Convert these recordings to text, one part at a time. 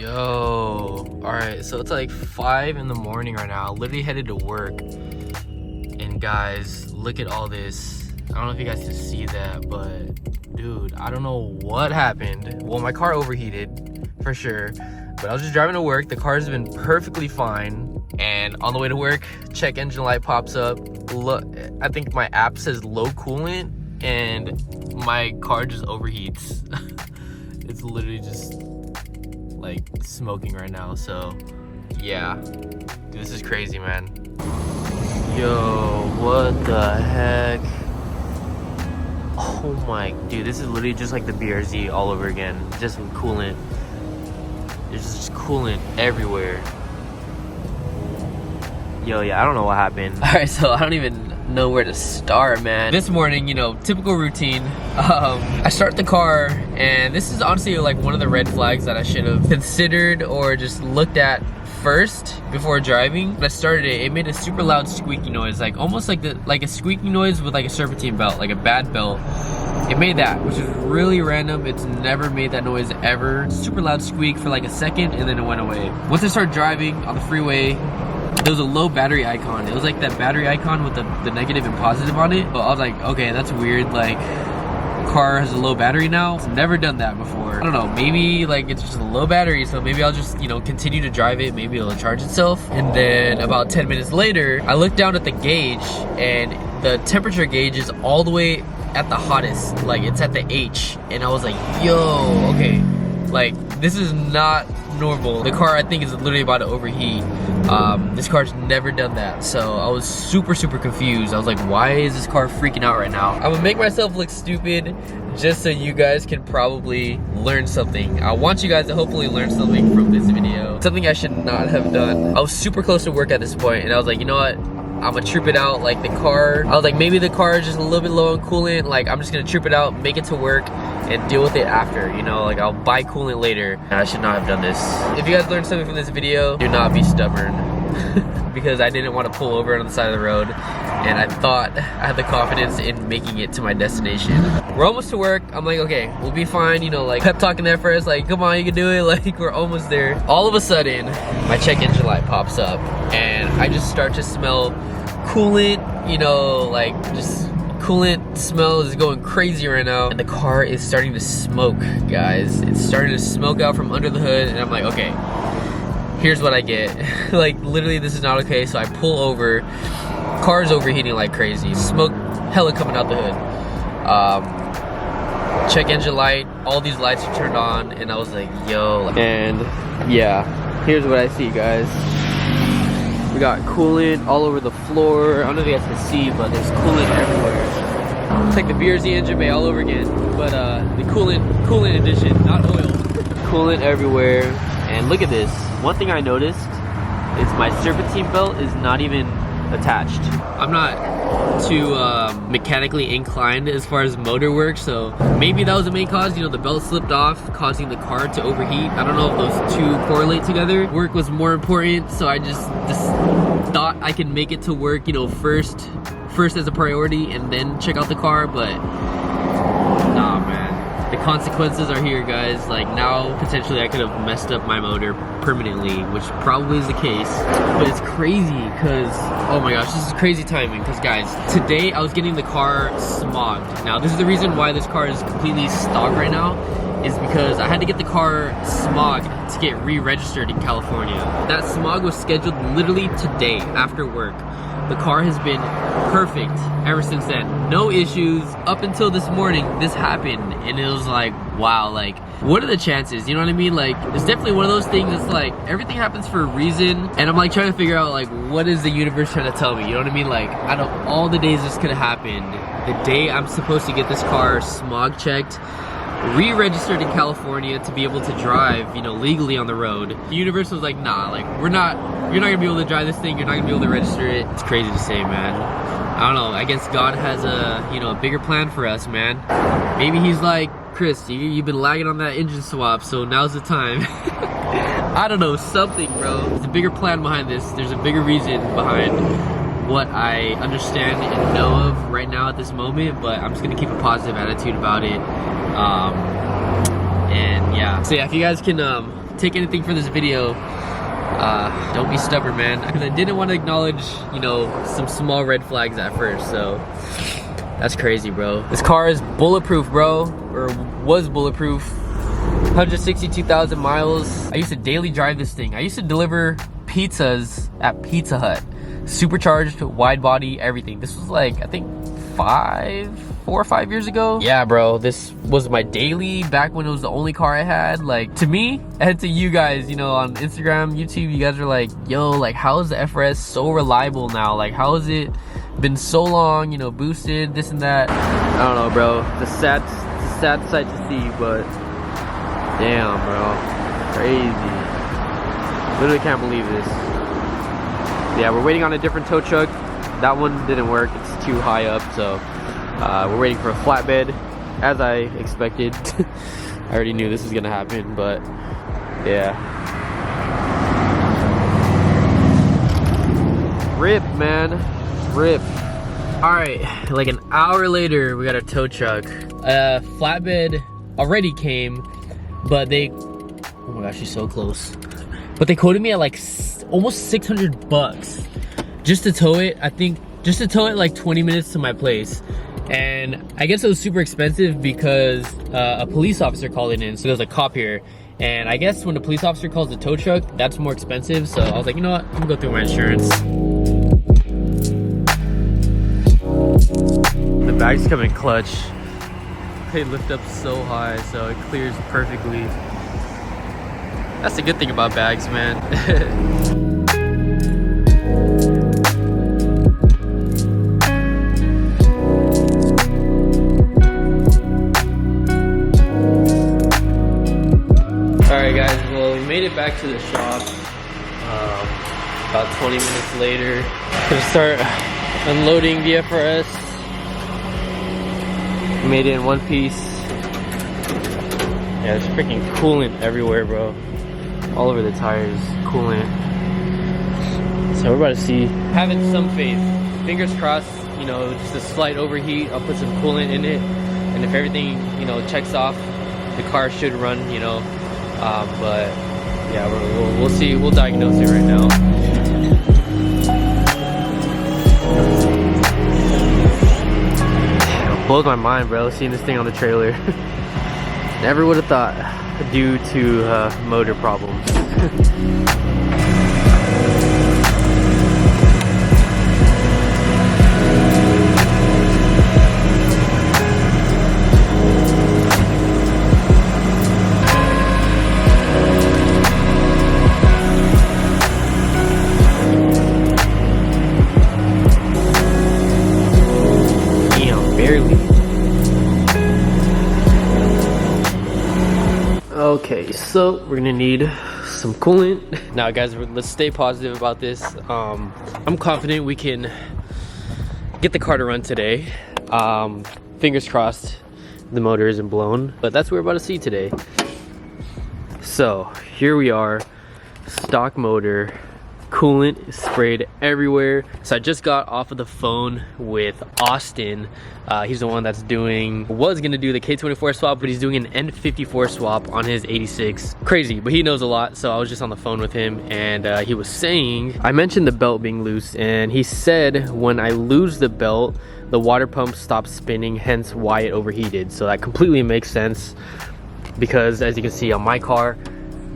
Yo, all right, so it's like 5 in the morning right now. Literally headed to work, and guys, look at all this. I don't know if you guys can see that, but dude, I don't know what happened. Well, my car overheated for sure, but I was just driving to work. The car's been perfectly fine, and on the way to work, check engine light pops up. Look, I think my app says low coolant, and my car just overheats. It's literally just like smoking right now. So yeah, dude, this is crazy, man. Yo, what the heck? Oh my, dude, this is literally just like the BRZ all over again, just with coolant. There's just coolant everywhere. Yo, yeah, I don't know what happened. All right, so I don't even know where to start, man. This morning, you know, typical routine. I start the car, and this is honestly like one of the red flags that I should have considered or just looked at first before driving. When I started it made a super loud squeaky noise, like almost like a squeaky noise with like a serpentine belt, like a bad belt. It made that, which is really random. It's never made that noise ever. Super loud squeak for like a second, and then it went away. Once I started driving on the freeway, there was a low battery icon. It was like that battery icon with the negative and positive on it. But I was like, okay, that's weird. Like, car has a low battery now. It's never done that before. I don't know, maybe like it's just a low battery, so maybe I'll just, you know, continue to drive it. Maybe it'll charge itself. And then about 10 minutes later, I looked down at the gauge, and the temperature gauge is all the way at the hottest. Like, it's at the H. And I was like, yo, okay, like this is not normal. The car, I think, is literally about to overheat. This car's never done that, so I was super confused. I was like, why is this car freaking out right now? I'm gonna make myself look stupid just so you guys can probably learn something. I want you guys to hopefully learn something from this video. Something I should not have done. I was super close to work at this point, and I was like, you know what, I'm gonna trip it out. Like, the car, I was like, maybe the car is just a little bit low on coolant. Like, I'm just gonna trip it out, make it to work, and deal with it after, you know, like I'll buy coolant later. And I should not have done this. If you guys learned something from this video, do not be stubborn. Because I didn't want to pull over on the side of the road, and I thought I had the confidence in making it to my destination. We're almost to work. I'm like, okay, we'll be fine, you know, like pep talking the FRS, like, come on, you can do it. Like, we're almost there. All of a sudden, my check engine light pops up, and I just start to smell coolant, you know, like just coolant smell is going crazy right now. And the car is starting to smoke, guys. It's starting to smoke out from under the hood, and I'm like, okay, here's what I get. Like, literally, this is not okay. So I pull over. Car's overheating like crazy. Smoke hella coming out the hood. Check engine light. All these lights are turned on, and I was like, yo. And yeah, here's what I see, guys. We got coolant all over the floor. I don't know if you guys can see, but there's coolant everywhere. It's like the BRZ engine bay all over again, but the coolant edition, not oil. Coolant everywhere. And look at this. One thing I noticed is my serpentine belt is not even attached. I'm not too mechanically inclined as far as motor work, so maybe that was the main cause. You know, the belt slipped off, causing the car to overheat. I don't know if those two correlate together. Work was more important, so I just thought I could make it to work, you know, first as a priority, and then check out the car. But nah, man. The consequences are here, guys. Like, now potentially I could have messed up my motor permanently, which probably is the case. But it's crazy because, oh my gosh, this is crazy timing. Because guys, today I was getting the car smogged. Now this is the reason why this car is completely stock right now, is because I had to get the car smogged to get re-registered in California. That smog was scheduled literally today after work. The car has been perfect ever since then. No issues. Up until this morning, this happened, and it was like, wow, like, what are the chances? You know what I mean? Like, it's definitely one of those things that's like, everything happens for a reason, and I'm like trying to figure out, like, what is the universe trying to tell me? You know what I mean? Like, out of all the days this could have happened, the day I'm supposed to get this car smog checked, re-registered in California to be able to drive, you know, legally on the road. The universe was like, nah, like, you're not gonna be able to drive this thing, you're not gonna be able to register it. It's crazy to say, man. I don't know, I guess God has a, you know, a bigger plan for us, man. Maybe he's like, Chris, you've been lagging on that engine swap, so now's the time. I don't know, something, bro. There's a bigger plan behind this. There's a bigger reason behind what I understand and know of right now at this moment, but I'm just gonna keep a positive attitude about it. And yeah, so yeah, if you guys can take anything for this video, don't be stubborn, man, because I didn't want to acknowledge, you know, some small red flags at first. So that's crazy, bro. This car is bulletproof, bro, or was bulletproof. 162,000 miles. I used to daily drive this thing. I used to deliver pizzas at Pizza Hut. Supercharged, wide body, everything. This was like, I think 4 or 5 years ago. Yeah, bro, this was my daily back when it was the only car I had. Like, to me and to you guys, you know, on Instagram, YouTube, you guys are like, yo, like, how is the FRS so reliable now? Like, how has it been so long, you know, boosted, this and that? I don't know, bro. It's a sad sight to see, but damn, bro, crazy. Literally can't believe this. Yeah, we're waiting on a different tow truck. That one didn't work, it's too high up, so we're waiting for a flatbed, as I expected. I already knew this was gonna happen, but yeah. Rip, man, rip. All right, like an hour later, we got a tow truck. Flatbed already came, but they, oh my gosh, she's so close. But they quoted me at like almost 600 bucks just to tow it. I think just to tow it like 20 minutes to my place. And I guess it was super expensive because a police officer called it in. So there's a cop here. And I guess when the police officer calls the tow truck, that's more expensive. So I was like, you know what? I'm gonna go through my insurance. The bags come in clutch. They lift up so high, so it clears perfectly. That's the good thing about bags, man. Alright guys, well, we made it back to the shop about 20 minutes later. Gonna start unloading the FRS. Made it in one piece. Yeah, there's freaking coolant everywhere, bro. All over the tires, coolant. So we're about to see. Having some faith. Fingers crossed, you know, just a slight overheat. I'll put some coolant in it. And if everything, you know, checks off, the car should run, you know. But yeah, we'll see. We'll diagnose it right now. It blows my mind, bro, seeing this thing on the trailer. Never would have thought, due to motor problems. Okay, so we're gonna need some coolant. Now guys, let's stay positive about this. I'm confident we can get the car to run today. Fingers crossed the motor isn't blown, but that's what we're about to see today. So here we are, stock motor, coolant sprayed everywhere. So I just got off of the phone with Austin. He's the one that's was gonna do the K24 swap, but he's doing an N54 swap on his 86. Crazy, but he knows a lot. So I was just on the phone with him, and he was saying, I mentioned the belt being loose, and he said when I lose the belt, the water pump stops spinning, hence why it overheated. So that completely makes sense, because as you can see on my car,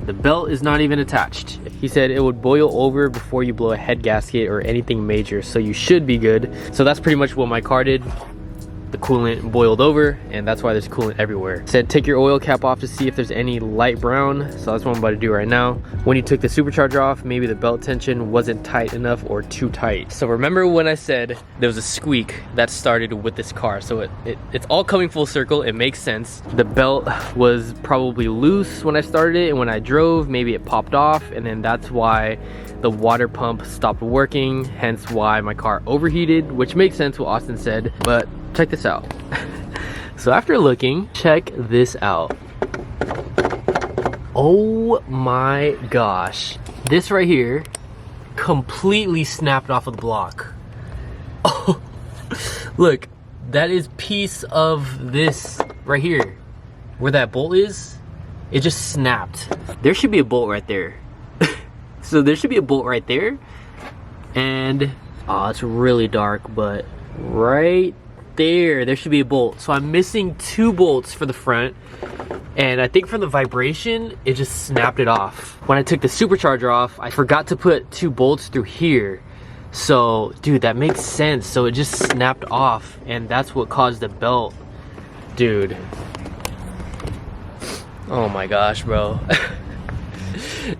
the belt is not even attached. He said it would boil over before you blow a head gasket or anything major, so you should be good. So that's pretty much what my car did. The coolant boiled over, and that's why there's coolant everywhere. Said take your oil cap off to see if there's any light brown, so that's what I'm about to do right now. When you took the supercharger off, maybe the belt tension wasn't tight enough or too tight. So remember when I said there was a squeak that started with this car, so it's all coming full circle. It makes sense. The belt was probably loose when I started it, and when I drove, maybe it popped off, and then that's why the water pump stopped working, hence why my car overheated, which makes sense what Austin said. But check this out. So after looking, check this out. Oh my gosh, this right here completely snapped off of the block. Oh, look, that is piece of this right here where that bolt is. it just snapped. There should be a bolt right there. So there should be a bolt right there. And, oh, it's really dark, but right there should be a bolt. So I'm missing 2 bolts for the front. And I think from the vibration, it just snapped it off. When I took the supercharger off, I forgot to put 2 bolts through here. So, dude, that makes sense. So it just snapped off, and that's what caused the belt. Dude. Oh my gosh, bro.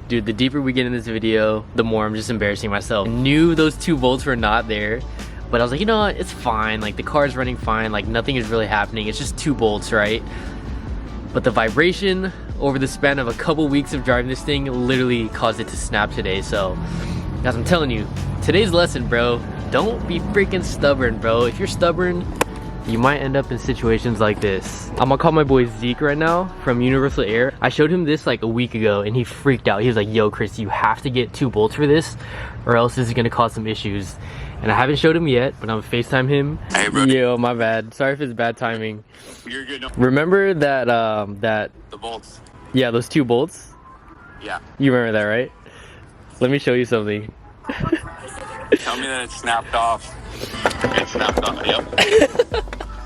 Dude, the deeper we get in this video, the more I'm just embarrassing myself. I knew those 2 bolts were not there, but I was like, you know what, it's fine. Like, the car's running fine. Like, nothing is really happening. It's just 2 bolts, right? But the vibration over the span of a couple weeks of driving this thing literally caused it to snap today. So, guys, I'm telling you, today's lesson, bro, don't be freaking stubborn, bro. If you're stubborn, you might end up in situations like this. I'm gonna call my boy Zeke right now from Universal Air. I showed him this like a week ago and he freaked out. He was like, yo, Chris, you have to get 2 bolts for this or else this is gonna cause some issues. And I haven't showed him yet, but I'm gonna FaceTime him. Hey, bro. Yo, my bad. Sorry if it's bad timing. You're good. Remember that, The bolts. yeah, those 2 bolts? Yeah. You remember that, right? Let me show you something. Tell me that it snapped off. It snapped off, yep.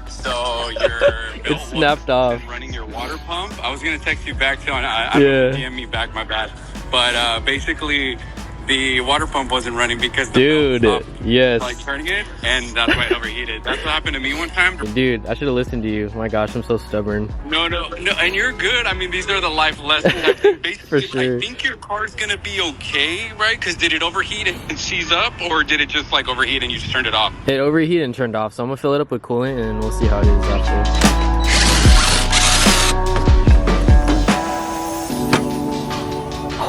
So your It snapped off. running your water pump. I was gonna text you back telling Yeah. DM me back, my bad. But basically the water pump wasn't running because the Dude, belt stopped, yes. like turning it, and that's why it overheated. That's what happened to me one time. Dude, I should have listened to you. My gosh, I'm so stubborn. No, and you're good. I mean, these are the life lessons. I think basically, For sure. I think your car's gonna be okay, right? Because did it overheat and seize up, or did it just like overheat and you just turned it off? It overheated and turned off, so I'm gonna fill it up with coolant and we'll see how it is after.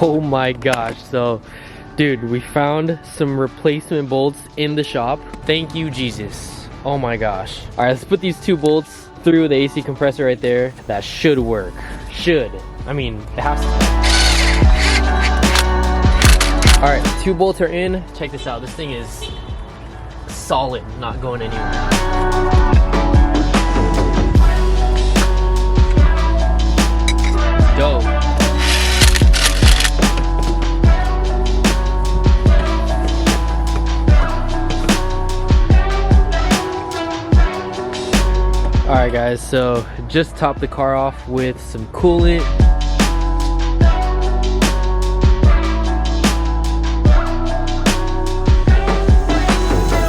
Oh my gosh, so dude, we found some replacement bolts in the shop. Thank you, Jesus. Oh my gosh. All right, let's put these 2 bolts through the AC compressor right there. That should work. Should. I mean, it has to. All right, 2 bolts are in. Check this out. This thing is solid, not going anywhere. Dope. Alright guys, so just topped the car off with some coolant.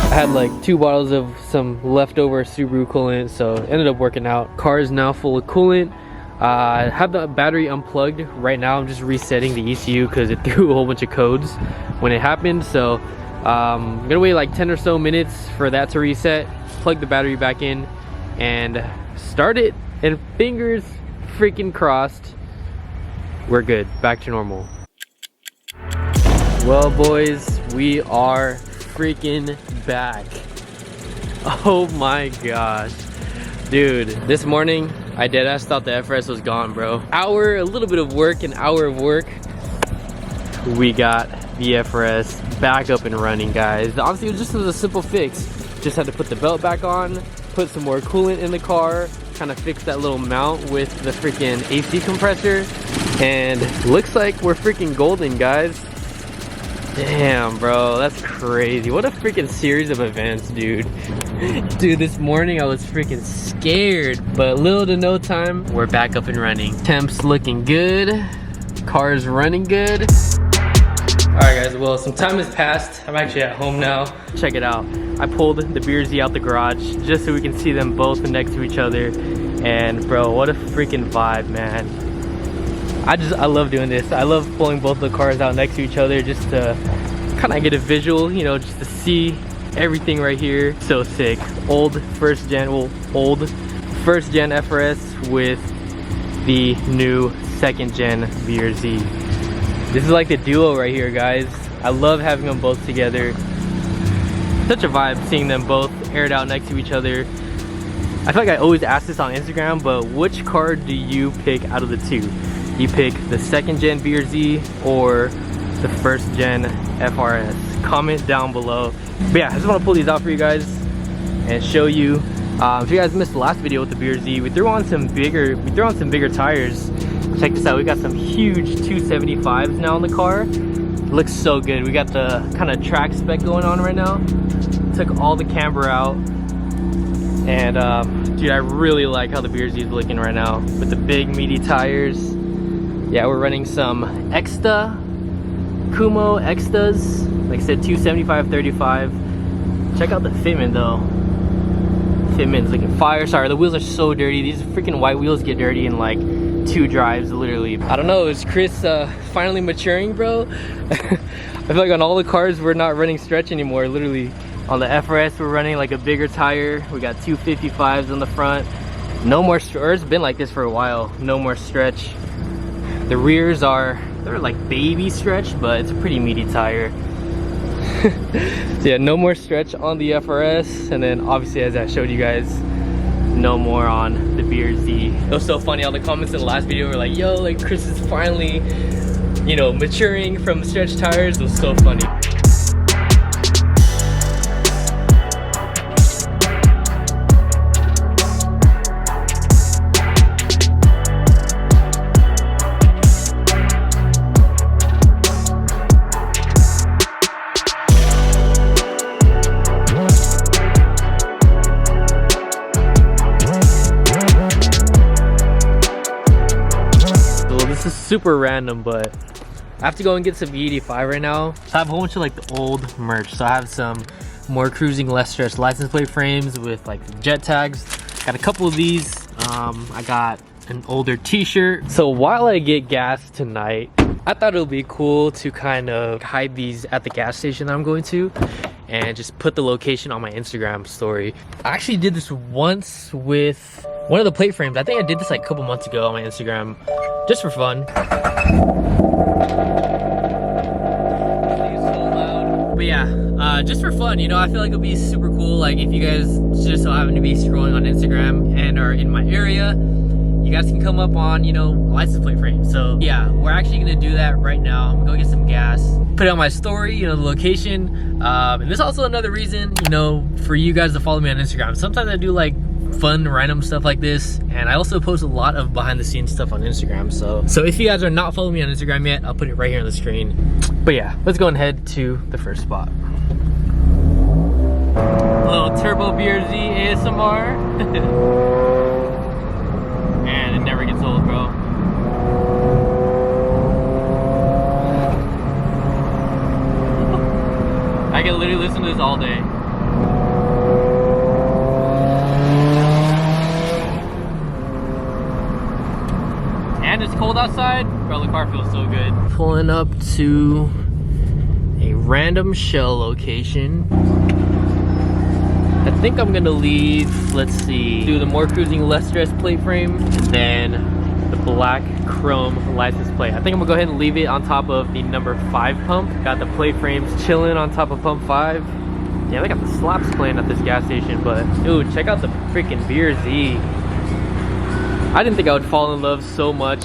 I had like 2 bottles of some leftover Subaru coolant, so it ended up working out. Car is now full of coolant. I have the battery unplugged right now. I'm just resetting the ECU because it threw a whole bunch of codes when it happened. So I'm gonna wait like 10 or so minutes for that to reset, plug the battery back in, and start it, and fingers freaking crossed, we're good, back to normal. Well boys, we are freaking back. Oh my gosh, dude, this morning I deadass thought the FRS was gone, bro. A little bit of work, an hour of work, we got the FRS back up and running, guys. Honestly, it was a simple fix. Just had to put the belt back on, put some more coolant in the car, kind of fix that little mount with the freaking AC compressor, and looks like we're freaking golden, guys. Damn, bro, that's crazy. What a freaking series of events, dude. Dude, this morning I was freaking scared, but little to no time, we're back up and running. Temps looking good, car's running good. Alright guys, well, some time has passed. I'm actually at home now. Check it out. I pulled the BRZ out the garage just so we can see them both next to each other. And bro, what a freaking vibe, man. I love doing this. I love pulling both the cars out next to each other just to kind of get a visual, you know, just to see everything right here. So sick. Old first gen FRS with the new 2nd gen BRZ. This is like the duo right here, guys. I love having them both together. Such a vibe seeing them both aired out next to each other. I feel like I always ask this on Instagram, but which car do you pick out of the 2? You pick the 2nd gen BRZ or the 1st gen FRS? Comment down below. But yeah, I just want to pull these out for you guys and show you. If you guys missed the last video with the BRZ, we threw on some bigger tires Check this out, we got some huge 275s now in the car. Looks so good. We got the kind of track spec going on right now. Took all the camber out. And dude, I really like how the BRZ is looking right now with the big meaty tires. Yeah, we're running some Exta, Kumo Extas. Like I said, 275/35. Check out the fitment though. Fitment's looking fire. Sorry, the wheels are so dirty. These freaking white wheels get dirty in like 2 drives, literally. I don't know, is Chris finally maturing, bro? I feel like on all the cars we're not running stretch anymore. Literally on the FRS we're running like a bigger tire. We got 255s on the front. No more it's been like this for a while. No more stretch. The rears they're like baby stretch, but it's a pretty meaty tire. So yeah, no more stretch on the FRS, and then obviously, as I showed you guys, no more on the BRZ. It was so funny, all the comments in the last video were like, yo, like Chris is finally, you know, maturing from stretch tires. It was so funny. Super random, but I have to go and get some E85 right now. So I have a whole bunch of like the old merch. So I have some more cruising, less stretch license plate frames with like jet tags. Got a couple of these. I got an older t-shirt. So while I get gas tonight, I thought it would be cool to kind of hide these at the gas station that I'm going to and just put the location on my Instagram story. I actually did this once with one of the plate frames. I think I did this like a couple months ago on my Instagram, just for fun. But yeah, just for fun, you know, I feel like it'll be super cool. Like if you guys just so happen to be scrolling on Instagram and are in my area, you guys can come up on, you know, a license plate frame. So yeah, we're actually gonna do that right now. I'm gonna go get some gas, put it on my story, you know, the location. And this is also another reason, you know, for you guys to follow me on Instagram. Sometimes I do like fun random stuff like this, and I also post a lot of behind the scenes stuff on Instagram. So if you guys are not following me on Instagram yet, I'll put it right here on the screen. But yeah, let's go and head to the first spot. A little turbo BRZ ASMR. Man, it never gets old, bro. I can literally listen to this all day. And it's cold outside, bro, the car feels so good. Pulling up to a random Shell location. I think I'm gonna leave, let's see, do the more cruising, less stress plate frame, and then the black chrome license plate. I think I'm gonna go ahead and leave it on top of the number 5 pump. Got the plate frames chilling on top of pump 5. Yeah, they got the slaps playing at this gas station, but dude, check out the freaking BRZ. I didn't think I would fall in love so much.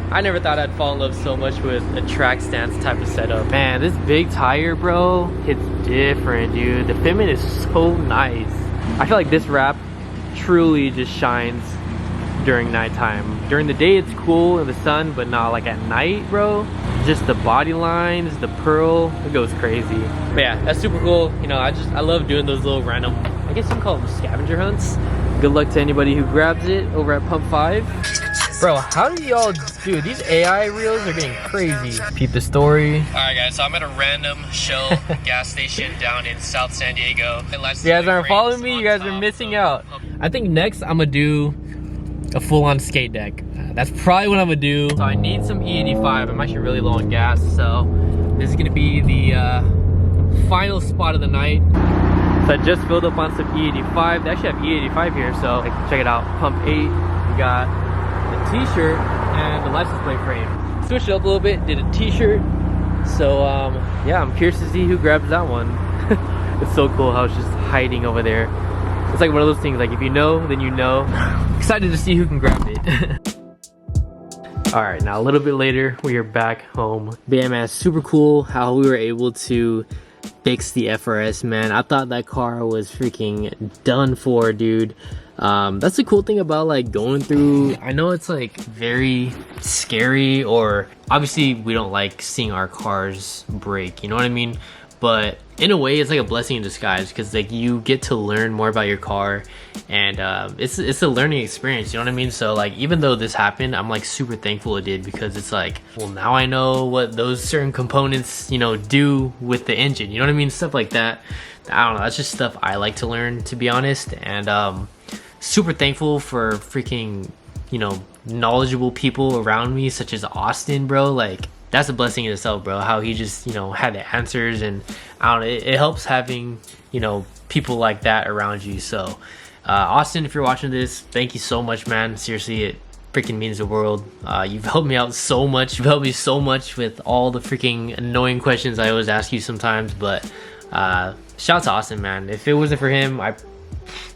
I never thought I'd fall in love so much with a track stance type of setup. Man, this big tire, bro, it's different, dude. The fitment is so nice. I feel like this wrap truly just shines during nighttime. During the day, it's cool in the sun, but not like at night, bro. Just the body lines, the pearl, it goes crazy. But yeah, that's super cool. You know, I love doing those little random, I guess you can call them scavenger hunts. Good luck to anybody who grabs it over at pump 5. Bro, how do y'all, dude, these AI reels are getting crazy. Peep the story. All right, guys, so I'm at a random Shell gas station down in South San Diego. You guys aren't following me, you guys are missing out. I think next I'm gonna do a full-on skate deck. That's probably what I'm gonna do. So I need some E85. I'm actually really low on gas, so this is gonna be the final spot of the night. So I just filled up on some E85. They actually have E85 here, so like, check it out. Pump 8, we got the t-shirt and the license plate frame. Switched it up a little bit, did a t-shirt. So yeah, I'm curious to see who grabs that one. It's so cool how it's just hiding over there. It's like one of those things, like if you know, then you know. Excited to see who can grab it. All right, now a little bit later, we are back home. But yeah, man, super cool how we were able to fix the FRS, man. I thought that car was freaking done for, dude. That's the cool thing about like going through. I know it's like very scary, or obviously we don't like seeing our cars break, you know what I mean? But in a way, it's like a blessing in disguise, because like you get to learn more about your car, and it's a learning experience, you know what I mean? So like, even though this happened, I'm like super thankful it did, because it's like, well, now I know what those certain components, you know, do with the engine, you know what I mean? Stuff like that. I don't know, that's just stuff I like to learn, to be honest. And super thankful for freaking, you know, knowledgeable people around me, such as Austin, bro. Like, that's a blessing in itself, bro. How he just, you know, had the answers, and I don't know, it helps having, you know, people like that around you. So Austin, if you're watching this, thank you so much, man. Seriously, it freaking means the world. You've helped me out so much. You've helped me so much with all the freaking annoying questions I always ask you sometimes. But shout out to Austin, man. If it wasn't for him, I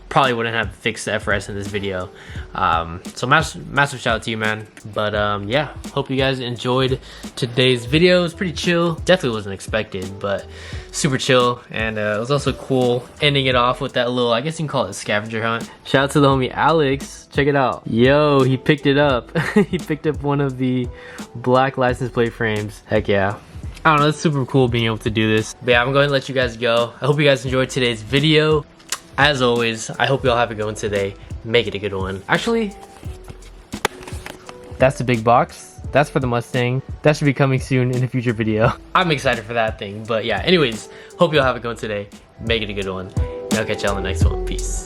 probably wouldn't have fixed the FRS in this video. So massive shout out to you, man. But yeah, hope you guys enjoyed today's video. It was pretty chill. Definitely wasn't expected, but super chill. And it was also cool ending it off with that little, I guess you can call it a scavenger hunt. Shout out to the homie Alex. Check it out. Yo, he picked it up. He picked up one of the black license plate frames. Heck yeah. I don't know, it's super cool being able to do this. But yeah, I'm going to let you guys go. I hope you guys enjoyed today's video. As always, I hope you all have a good one today. Make it a good one. Actually, that's the big box. That's for the Mustang. That should be coming soon in a future video. I'm excited for that thing. But yeah, anyways, hope you all have a good one today. Make it a good one. And I'll catch you all in the next one. Peace.